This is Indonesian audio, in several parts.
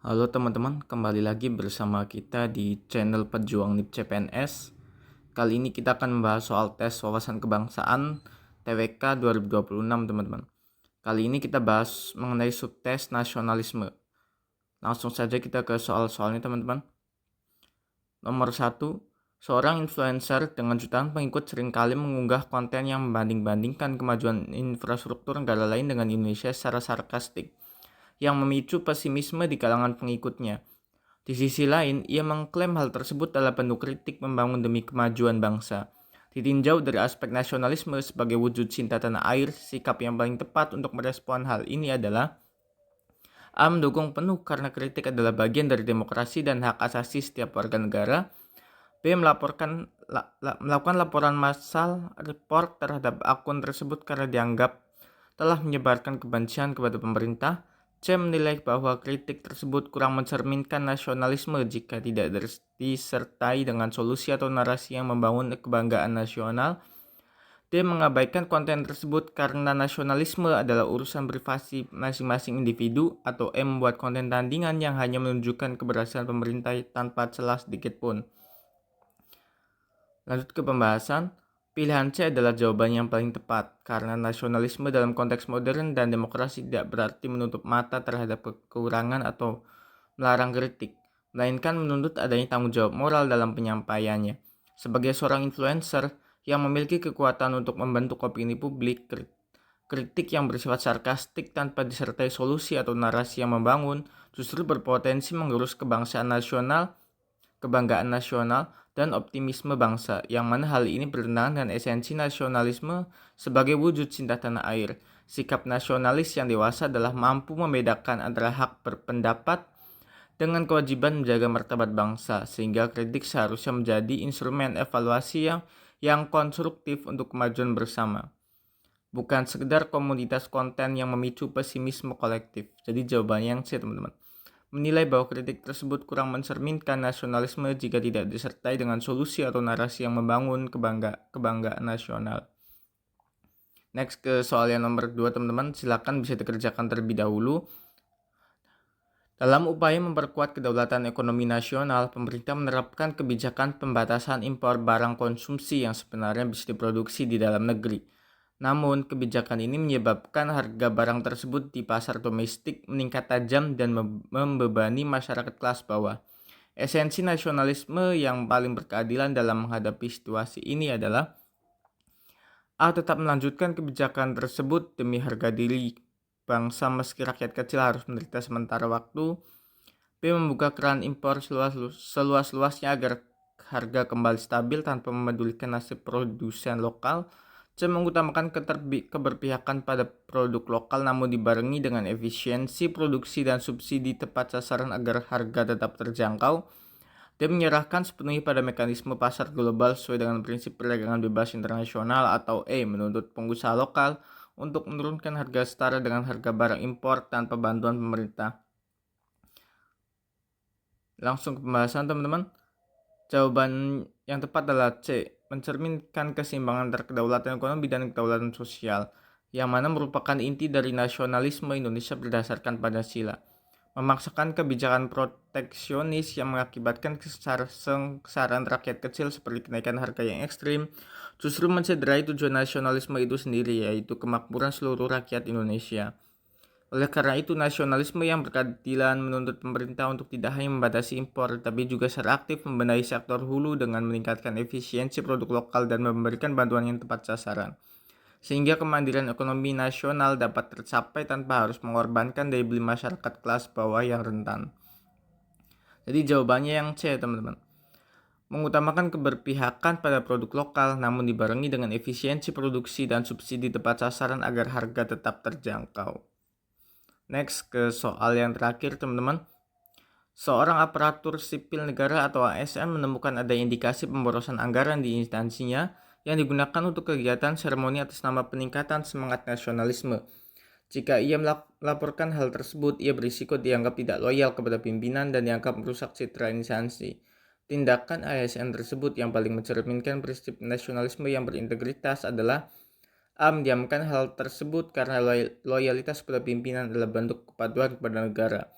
Halo teman-teman, kembali lagi bersama kita di channel Pejuang NIP CPNS. Kali ini kita akan membahas soal tes wawasan kebangsaan TWK 2026 teman-teman. Kali ini kita bahas mengenai subtes nasionalisme. Langsung saja kita ke soal-soalnya teman-teman. Nomor 1, seorang influencer dengan jutaan pengikut seringkali mengunggah konten yang membanding-bandingkan kemajuan infrastruktur negara lain dengan Indonesia secara sarkastik, yang memicu pesimisme di kalangan pengikutnya. Di sisi lain, ia mengklaim hal tersebut adalah bentuk kritik membangun demi kemajuan bangsa. Ditinjau dari aspek nasionalisme sebagai wujud cinta tanah air, sikap yang paling tepat untuk merespon hal ini adalah A. Mendukung penuh karena kritik adalah bagian dari demokrasi dan hak asasi setiap warga negara. B. Melakukan laporan massal report terhadap akun tersebut karena dianggap telah menyebarkan kebencian kepada pemerintah. C. Menilai bahwa kritik tersebut kurang mencerminkan nasionalisme jika tidak disertai dengan solusi atau narasi yang membangun kebanggaan nasional. D. Mengabaikan konten tersebut karena nasionalisme adalah urusan privasi masing-masing individu. Atau E. Membuat konten tandingan yang hanya menunjukkan keberhasilan pemerintah tanpa celah sedikit pun. Lanjut ke pembahasan. Pilihan C adalah jawaban yang paling tepat, karena nasionalisme dalam konteks modern dan demokrasi tidak berarti menutup mata terhadap kekurangan atau melarang kritik, melainkan menuntut adanya tanggung jawab moral dalam penyampaiannya. Sebagai seorang influencer yang memiliki kekuatan untuk membentuk opini publik, kritik yang bersifat sarkastik tanpa disertai solusi atau narasi yang membangun justru berpotensi menggerus kebangsaan nasional, kebanggaan nasional, dan optimisme bangsa, yang mana hal ini bertentangan dengan esensi nasionalisme sebagai wujud cinta tanah air. Sikap nasionalis yang dewasa adalah mampu membedakan antara hak berpendapat dengan kewajiban menjaga martabat bangsa, sehingga kritik seharusnya menjadi instrumen evaluasi yang konstruktif untuk kemajuan bersama, bukan sekedar komoditas konten yang memicu pesimisme kolektif. Jadi jawabannya yang C, teman-teman. Menilai bahwa kritik tersebut kurang mencerminkan nasionalisme jika tidak disertai dengan solusi atau narasi yang membangun kebanggaan nasional. Next ke soal yang nomor 2 teman-teman, silakan bisa dikerjakan terlebih dahulu. Dalam upaya memperkuat kedaulatan ekonomi nasional, pemerintah menerapkan kebijakan pembatasan impor barang konsumsi yang sebenarnya bisa diproduksi di dalam negeri. Namun, kebijakan ini menyebabkan harga barang tersebut di pasar domestik meningkat tajam dan membebani masyarakat kelas bawah. Esensi nasionalisme yang paling berkeadilan dalam menghadapi situasi ini adalah A. Tetap melanjutkan kebijakan tersebut demi harga diri bangsa meski rakyat kecil harus menderita sementara waktu. B. Membuka keran impor seluas-luasnya agar harga kembali stabil tanpa memedulikan nasib produsen lokal. C. Mengutamakan keberpihakan pada produk lokal namun dibarengi dengan efisiensi produksi dan subsidi tepat sasaran agar harga tetap terjangkau. D. Menyerahkan sepenuhnya pada mekanisme pasar global sesuai dengan prinsip perdagangan bebas internasional. Atau E. Menuntut pengusaha lokal untuk menurunkan harga setara dengan harga barang impor tanpa bantuan pemerintah. Langsung ke pembahasan teman-teman. Jawaban yang tepat adalah C. Mencerminkan keseimbangan antara kedaulatan ekonomi dan kedaulatan sosial, yang mana merupakan inti dari nasionalisme Indonesia berdasarkan Pancasila. Memaksakan kebijakan proteksionis yang mengakibatkan kesengsaraan rakyat kecil seperti kenaikan harga yang ekstrim justru mencederai tujuan nasionalisme itu sendiri, yaitu kemakmuran seluruh rakyat Indonesia. Oleh karena itu, nasionalisme yang berkeadilan menuntut pemerintah untuk tidak hanya membatasi impor, tapi juga secara aktif membenahi sektor hulu dengan meningkatkan efisiensi produk lokal dan memberikan bantuan yang tepat sasaran, sehingga kemandirian ekonomi nasional dapat tercapai tanpa harus mengorbankan daya beli masyarakat kelas bawah yang rentan. Jadi jawabannya yang C, teman-teman. Mengutamakan keberpihakan pada produk lokal namun dibarengi dengan efisiensi produksi dan subsidi tepat sasaran agar harga tetap terjangkau. Next ke soal yang terakhir teman-teman. Seorang aparatur sipil negara atau ASN menemukan ada indikasi pemborosan anggaran di instansinya yang digunakan untuk kegiatan seremoni atas nama peningkatan semangat nasionalisme. Jika ia melaporkan hal tersebut, ia berisiko dianggap tidak loyal kepada pimpinan dan dianggap merusak citra instansi. Tindakan ASN tersebut yang paling mencerminkan prinsip nasionalisme yang berintegritas adalah A. Mendiamkan hal tersebut karena loyalitas kepada pimpinan adalah bentuk kepatuhan kepada negara.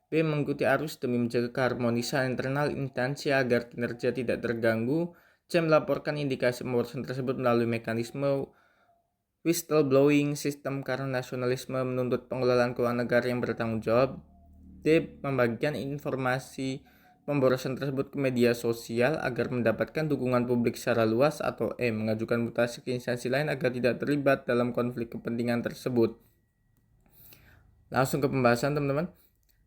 B. Mengikuti arus demi menjaga keharmonisan internal instansi agar kinerja tidak terganggu. C. Melaporkan indikasi pemborosan tersebut melalui mekanisme whistleblowing sistem karena nasionalisme menuntut pengelolaan keuangan negara yang bertanggung jawab. D. Membagikan informasi pemborosan tersebut ke media sosial agar mendapatkan dukungan publik secara luas. Atau E. Mengajukan mutasi ke instansi lain agar tidak terlibat dalam konflik kepentingan tersebut. Langsung ke pembahasan teman-teman.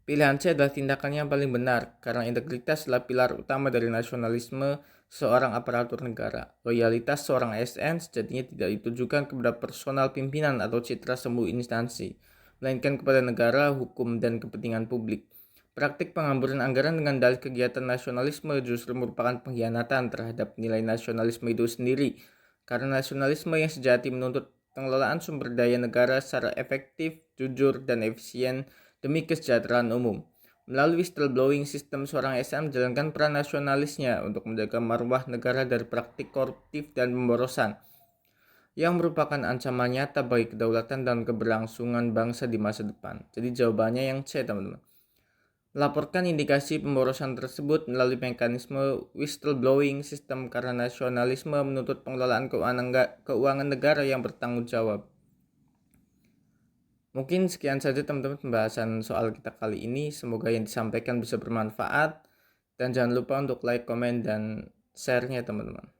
Pilihan C adalah tindakan yang paling benar karena integritas adalah pilar utama dari nasionalisme seorang aparatur negara. Loyalitas seorang ASN sejatinya tidak ditujukan kepada personal pimpinan atau citra semu instansi, melainkan kepada negara, hukum, dan kepentingan publik. Praktik penghamburan anggaran dengan dalih kegiatan nasionalisme justru merupakan pengkhianatan terhadap nilai nasionalisme itu sendiri, karena nasionalisme yang sejati menuntut pengelolaan sumber daya negara secara efektif, jujur, dan efisien demi kesejahteraan umum. Melalui whistleblowing sistem, seorang ASN menjalankan peran nasionalisnya untuk menjaga marwah negara dari praktik koruptif dan pemborosan yang merupakan ancaman nyata bagi kedaulatan dan keberlangsungan bangsa di masa depan. Jadi jawabannya yang C, teman-teman. Melaporkan indikasi pemborosan tersebut melalui mekanisme whistleblowing sistem karena nasionalisme menuntut pengelolaan keuangan negara yang bertanggung jawab. Mungkin sekian saja teman-teman pembahasan soal kita kali ini. Semoga yang disampaikan bisa bermanfaat. Dan jangan lupa untuk like, komen, dan share-nya teman-teman.